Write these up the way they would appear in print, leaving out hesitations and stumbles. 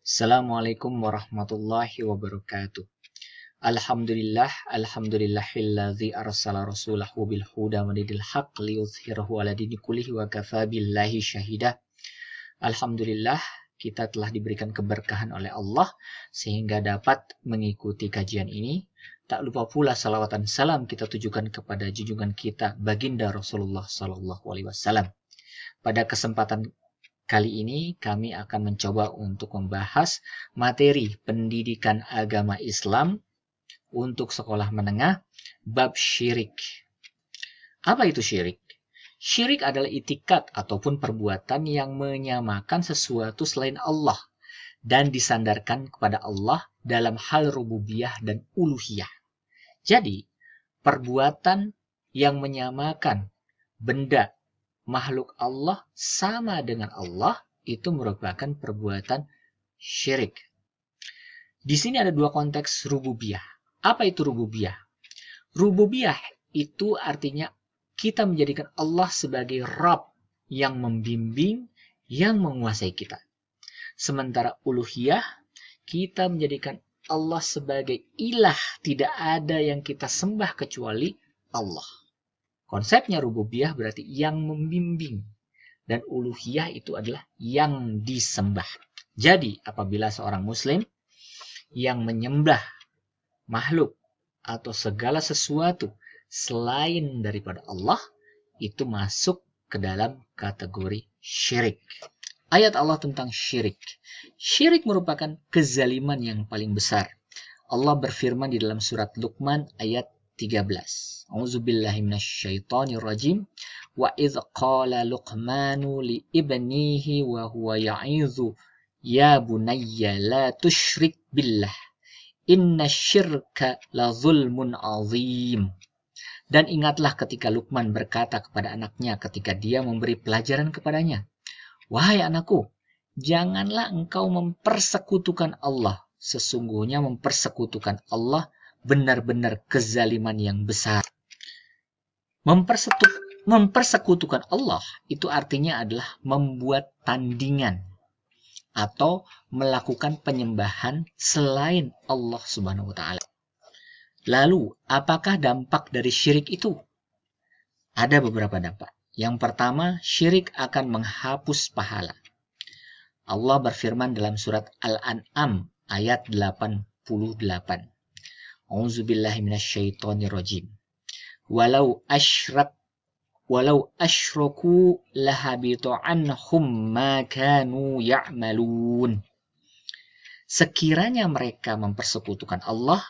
Assalamualaikum warahmatullahi wabarakatuh. Alhamdulillahilladzi arsala rasulahu bil huda wa dinil haqq liyudhhirahu 'ala dini kullihi wa kafa billahi syahida. Alhamdulillah, kita telah diberikan keberkahan oleh Allah sehingga dapat mengikuti kajian ini. Tak lupa pula salawat dan salam kita tujukan kepada junjungan kita baginda Rasulullah sallallahu alaihi wasallam. Pada kesempatan kali ini kami akan mencoba untuk membahas materi pendidikan agama Islam untuk sekolah menengah bab syirik. Apa itu syirik? Syirik adalah itikat ataupun perbuatan yang menyamakan sesuatu selain Allah dan disandarkan kepada Allah dalam hal rububiyah dan uluhiyah. Jadi, perbuatan yang menyamakan benda makhluk Allah sama dengan Allah itu merupakan perbuatan syirik. Di sini ada dua konteks rububiyah. Apa itu rububiyah? Rububiyah itu artinya kita menjadikan Allah sebagai Rabb yang membimbing, yang menguasai kita. Sementara uluhiyah, kita menjadikan Allah sebagai ilah, tidak ada yang kita sembah kecuali Allah. Konsepnya rububiyah berarti yang membimbing, dan uluhiyah itu adalah yang disembah. Jadi, apabila seorang muslim yang menyembah makhluk atau segala sesuatu selain daripada Allah, itu masuk ke dalam kategori syirik. Ayat Allah tentang syirik. Syirik merupakan kezaliman yang paling besar. Allah berfirman di dalam surat Luqman ayat 13. A'udzubillahi minasyaitonirrajim. Wa idz qala Luqmanu li ibnihi wa huwa ya'idzu ya bunayya la tusyrik billah innasyirka la zulmun azim. Dan ingatlah ketika Luqman berkata kepada anaknya ketika dia memberi pelajaran kepadanya, "Wahai anakku, janganlah engkau mempersekutukan Allah. Sesungguhnya mempersekutukan Allah benar-benar kezaliman yang besar." Mempersekutukan Allah itu artinya adalah membuat tandingan atau melakukan penyembahan selain Allah Subhanahu wa taala. Lalu, apakah dampak dari syirik itu? Ada beberapa dampak. Yang pertama, syirik akan menghapus pahala. Allah berfirman dalam surat Al-An'am ayat 88. A'udzubillahi minasyaitonirrajim. Walau asyraku lahabitu anhum ma kanu ya'malun. Sekiranya mereka mempersekutukan Allah,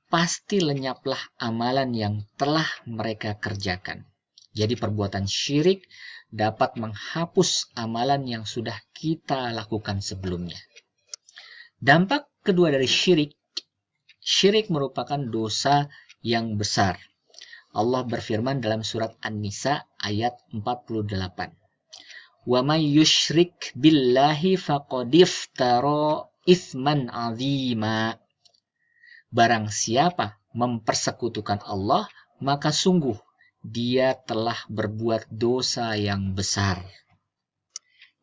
pasti lenyaplah amalan yang telah mereka kerjakan. Jadi perbuatan syirik dapat menghapus amalan yang sudah kita lakukan sebelumnya. Dampak kedua dari syirik, syirik merupakan dosa yang besar. Allah berfirman dalam surat An-Nisa ayat 48. Wa may yusyrik billahi faqad iftara itsman 'azima. Barang siapa mempersekutukan Allah, maka sungguh dia telah berbuat dosa yang besar.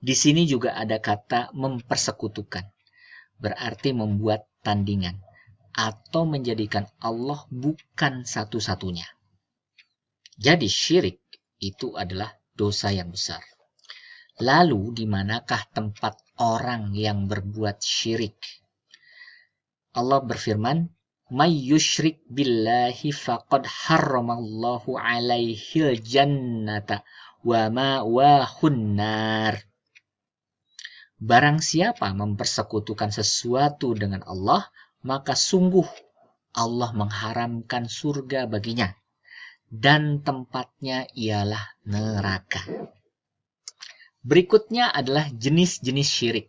Di sini juga ada kata mempersekutukan. Berarti membuat tandingan atau menjadikan Allah bukan satu-satunya. Jadi syirik itu adalah dosa yang besar. Lalu di manakah tempat orang yang berbuat syirik? Allah berfirman, "May yusyrik billahi faqad harramallahu 'alaihil jannata wa ma'wahun nar." Barang siapa mempersekutukan sesuatu dengan Allah, maka sungguh Allah mengharamkan surga baginya, dan tempatnya ialah neraka. Berikutnya adalah jenis-jenis syirik.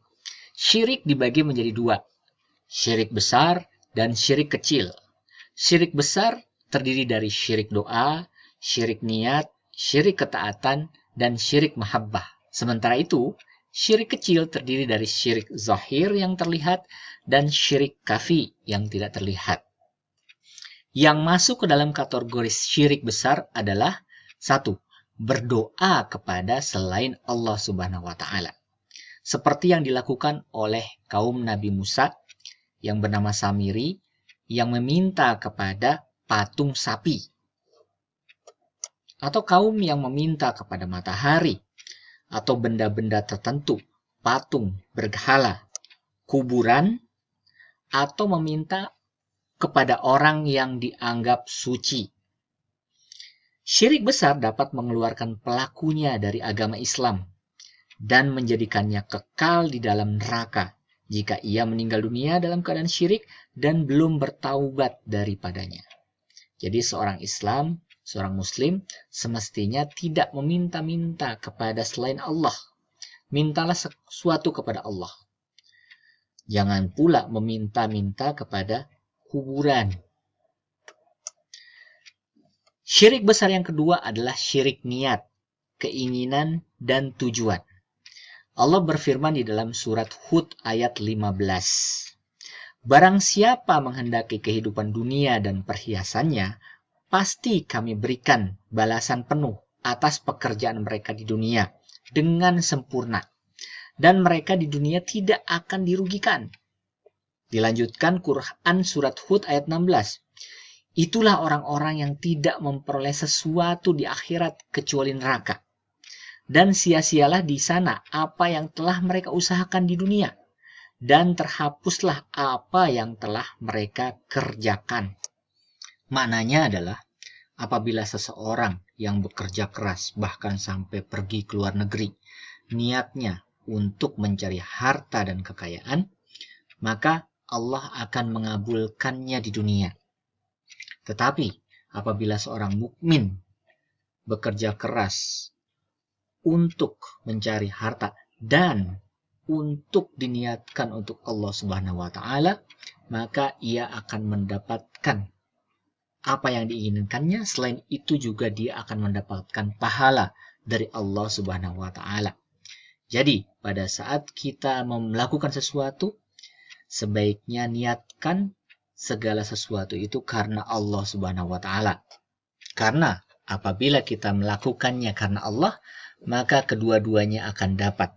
Syirik dibagi menjadi dua, syirik besar dan syirik kecil. Syirik besar terdiri dari syirik doa, syirik niat, syirik ketaatan, dan syirik mahabbah. Sementara itu, syirik kecil terdiri dari syirik zahir yang terlihat dan syirik khafi yang tidak terlihat. Yang masuk ke dalam kategori syirik besar adalah 1. Berdoa kepada selain Allah Subhanahu wa taala. seperti yang dilakukan oleh kaum Nabi Musa yang bernama Samiri yang meminta kepada patung sapi, atau kaum yang meminta kepada matahari atau benda-benda tertentu, patung, berhala, kuburan, atau meminta kepada orang yang dianggap suci. Syirik besar dapat mengeluarkan pelakunya dari agama Islam dan menjadikannya kekal di dalam neraka jika ia meninggal dunia dalam keadaan syirik dan belum bertaubat daripadanya. Jadi seorang Islam, seorang Muslim, semestinya tidak meminta-minta kepada selain Allah. Mintalah sesuatu kepada Allah. Jangan pula meminta-minta kepada kuburan. Syirik besar yang kedua adalah syirik niat, keinginan, dan tujuan. Allah berfirman di dalam surat Hud ayat 15. Barang siapa menghendaki kehidupan dunia dan perhiasannya, pasti kami berikan balasan penuh atas pekerjaan mereka di dunia dengan sempurna. Dan mereka di dunia tidak akan dirugikan. Dilanjutkan Quran surat Hud ayat 16. Itulah orang-orang yang tidak memperoleh sesuatu di akhirat kecuali neraka. Dan sia-sialah di sana apa yang telah mereka usahakan di dunia. Dan terhapuslah apa yang telah mereka kerjakan. Maknanya adalah, apabila seseorang yang bekerja keras bahkan sampai pergi ke luar negeri, niatnya untuk mencari harta dan kekayaan, maka Allah akan mengabulkannya di dunia. Tetapi apabila seorang mukmin bekerja keras untuk mencari harta dan untuk diniatkan untuk Allah Subhanahu wa taala, maka ia akan mendapatkan apa yang diinginkannya. Selain itu juga dia akan mendapatkan pahala dari Allah Subhanahu wa taala. Jadi, pada saat kita melakukan sesuatu, sebaiknya niatkan segala sesuatu itu karena Allah Subhanahu wa taala. Karena apabila kita melakukannya karena Allah, maka kedua-duanya akan dapat.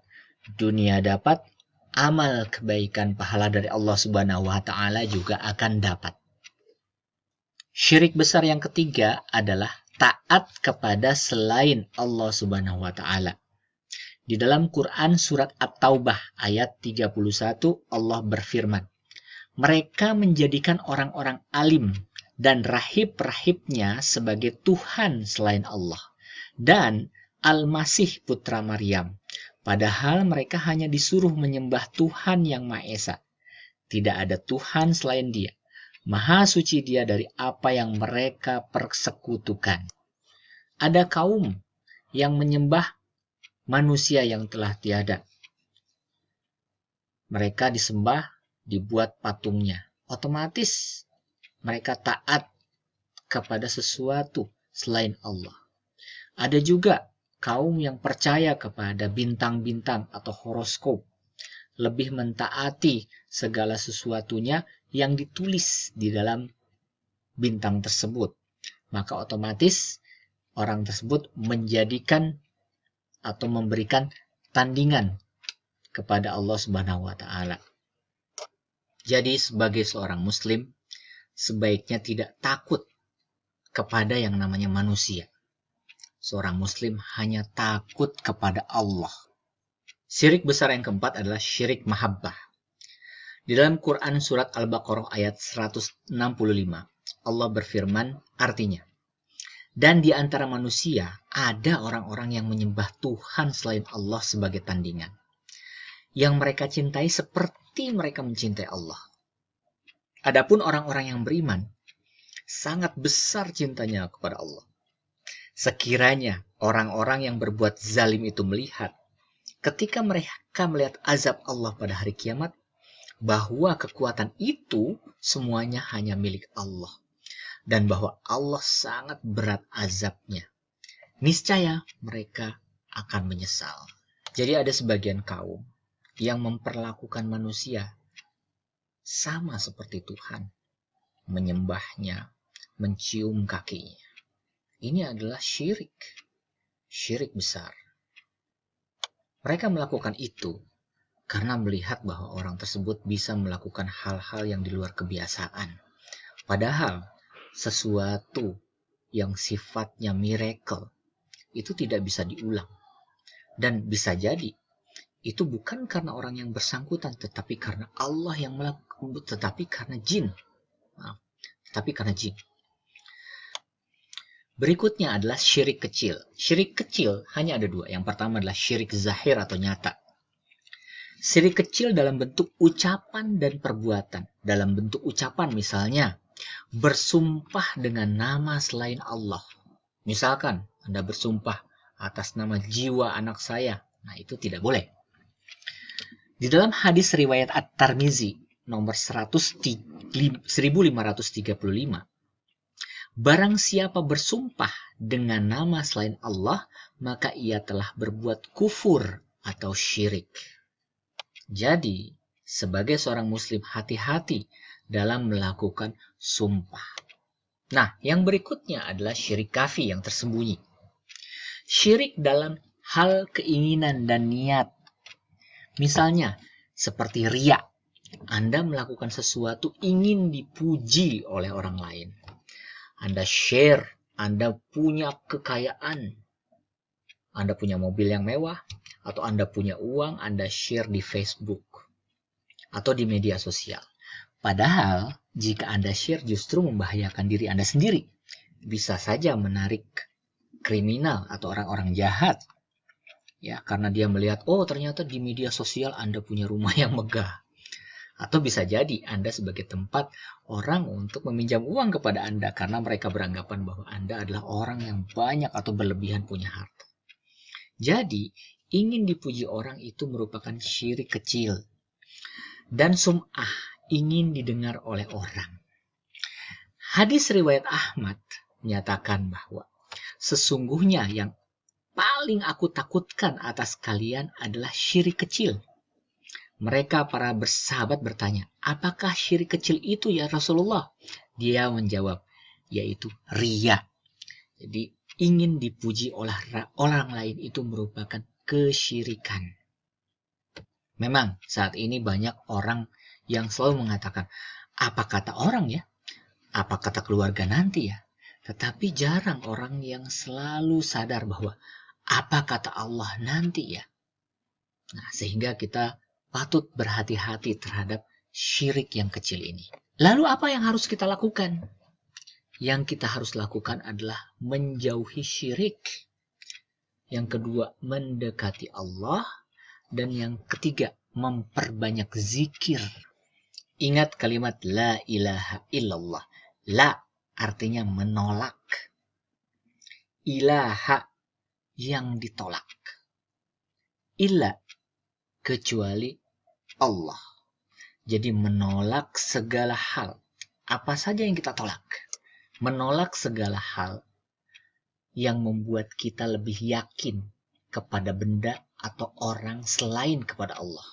Dunia dapat, amal kebaikan pahala dari Allah Subhanahu wa taala juga akan dapat. Syirik besar yang ketiga adalah taat kepada selain Allah Subhanahu wa taala. Di dalam Quran surat At-Taubah ayat 31 Allah berfirman, mereka menjadikan orang-orang alim dan rahib-rahibnya sebagai Tuhan selain Allah dan Al-Masih putra Maryam. Padahal mereka hanya disuruh menyembah Tuhan yang Maha Esa. Tidak ada Tuhan selain Dia. Maha suci Dia dari apa yang mereka persekutukan. Ada kaum yang menyembah manusia yang telah tiada. Mereka disembah, dibuat patungnya. Otomatis mereka taat kepada sesuatu selain Allah. Ada juga kaum yang percaya kepada bintang-bintang atau horoskop, lebih mentaati segala sesuatunya yang ditulis di dalam bintang tersebut. Maka otomatis orang tersebut menjadikan atau memberikan tandingan kepada Allah Subhanahu wa taala. Jadi sebagai seorang muslim, sebaiknya tidak takut kepada yang namanya manusia. Seorang muslim hanya takut kepada Allah. Syirik besar yang keempat adalah syirik mahabbah. Di dalam Quran surat Al-Baqarah ayat 165, Allah berfirman artinya, dan di antara manusia ada orang-orang yang menyembah Tuhan selain Allah sebagai tandingan, yang mereka cintai seperti mereka mencintai Allah. Adapun orang-orang yang beriman, sangat besar cintanya kepada Allah. Sekiranya orang-orang yang berbuat zalim itu melihat, ketika mereka melihat azab Allah pada hari kiamat, bahwa kekuatan itu semuanya hanya milik Allah, dan bahwa Allah sangat berat azabnya, niscaya mereka akan menyesal. Jadi ada sebagian kaum yang memperlakukan manusia sama seperti Tuhan, menyembahnya, mencium kakinya. Ini adalah syirik besar. Mereka melakukan itu karena melihat bahwa orang tersebut bisa melakukan hal-hal yang di luar kebiasaan. Padahal sesuatu yang sifatnya miracle itu tidak bisa diulang. Dan bisa jadi itu bukan karena orang yang bersangkutan, tetapi karena Allah yang melakukan, tetapi karena jin. Tetapi karena jin. Berikutnya adalah syirik kecil. Syirik kecil hanya ada dua. Yang pertama adalah syirik zahir atau nyata. Syirik kecil dalam bentuk ucapan dan perbuatan. Dalam bentuk ucapan misalnya, bersumpah dengan nama selain Allah. Misalkan Anda bersumpah atas nama jiwa anak saya. Nah, itu tidak boleh. Di dalam hadis riwayat At-Tirmizi nomor 1535, barang siapa bersumpah dengan nama selain Allah, maka ia telah berbuat kufur atau syirik. Jadi, sebagai seorang muslim hati-hati dalam melakukan sumpah. Nah, yang berikutnya adalah syirik khafi yang tersembunyi. Syirik dalam hal keinginan dan niat. Misalnya, seperti riya. Anda melakukan sesuatu ingin dipuji oleh orang lain. Anda share, Anda punya kekayaan. Anda punya mobil yang mewah, atau Anda punya uang, Anda share di Facebook atau di media sosial. Padahal, jika Anda share justru membahayakan diri Anda sendiri. Bisa saja menarik kriminal atau orang-orang jahat. Ya, karena dia melihat, oh ternyata di media sosial Anda punya rumah yang megah. Atau bisa jadi Anda sebagai tempat orang untuk meminjam uang kepada Anda karena mereka beranggapan bahwa Anda adalah orang yang banyak atau berlebihan punya harta. Jadi, ingin dipuji orang itu merupakan syirik kecil. Dan sum'ah, ingin didengar oleh orang. Hadis riwayat Ahmad menyatakan bahwa sesungguhnya yang paling aku takutkan atas kalian adalah syirik kecil. Mereka para bersahabat bertanya, apakah syirik kecil itu ya Rasulullah? Dia menjawab, yaitu riya. Jadi ingin dipuji oleh orang lain itu merupakan kesyirikan. Memang saat ini banyak orang yang selalu mengatakan, apa kata orang ya? Apa kata keluarga nanti ya? Tetapi jarang orang yang selalu sadar bahwa apa kata Allah nanti ya? Nah, sehingga kita patut berhati-hati terhadap syirik yang kecil ini. Lalu apa yang harus kita lakukan? Yang kita harus lakukan adalah menjauhi syirik. Yang kedua, mendekati Allah. Dan yang ketiga, memperbanyak zikir. Ingat kalimat la ilaha illallah. La artinya menolak. Ilaha yang ditolak. Illa kecuali Allah. Jadi menolak segala hal. Apa saja yang kita tolak? Menolak segala hal yang membuat kita lebih yakin kepada benda atau orang selain kepada Allah.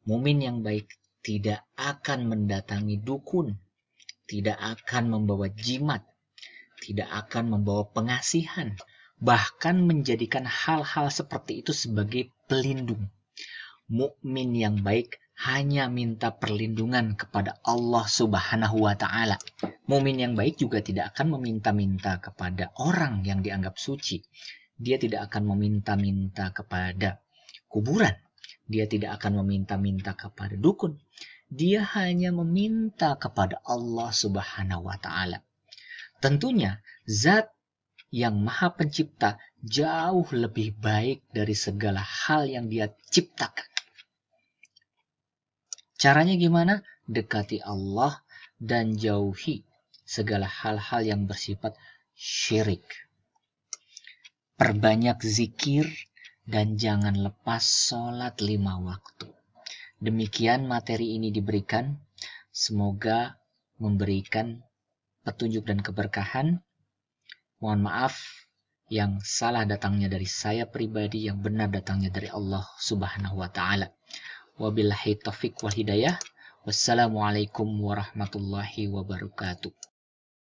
Mukmin yang baik tidak akan mendatangi dukun, tidak akan membawa jimat, tidak akan membawa pengasihan, bahkan menjadikan hal-hal seperti itu sebagai pelindung. Mukmin yang baik hanya minta perlindungan kepada Allah Subhanahu wa Ta'ala. Mukmin yang baik juga tidak akan meminta-minta kepada orang yang dianggap suci. Dia tidak akan meminta-minta kepada kuburan. Dia tidak akan meminta-minta kepada dukun. Dia hanya meminta kepada Allah Subhanahu wa Ta'ala. Tentunya zat yang Maha Pencipta jauh lebih baik dari segala hal yang Dia ciptakan. Caranya gimana? Dekati Allah dan jauhi segala hal-hal yang bersifat syirik. Perbanyak zikir dan jangan lepas sholat 5 waktu. Demikian materi ini diberikan. Semoga memberikan petunjuk dan keberkahan. Mohon maaf yang salah datangnya dari saya pribadi, yang benar datangnya dari Allah Subhanahu wa Ta'ala. Wabillahi taufiq wal hidayah. Wassalamualaikum warahmatullahi wabarakatuh.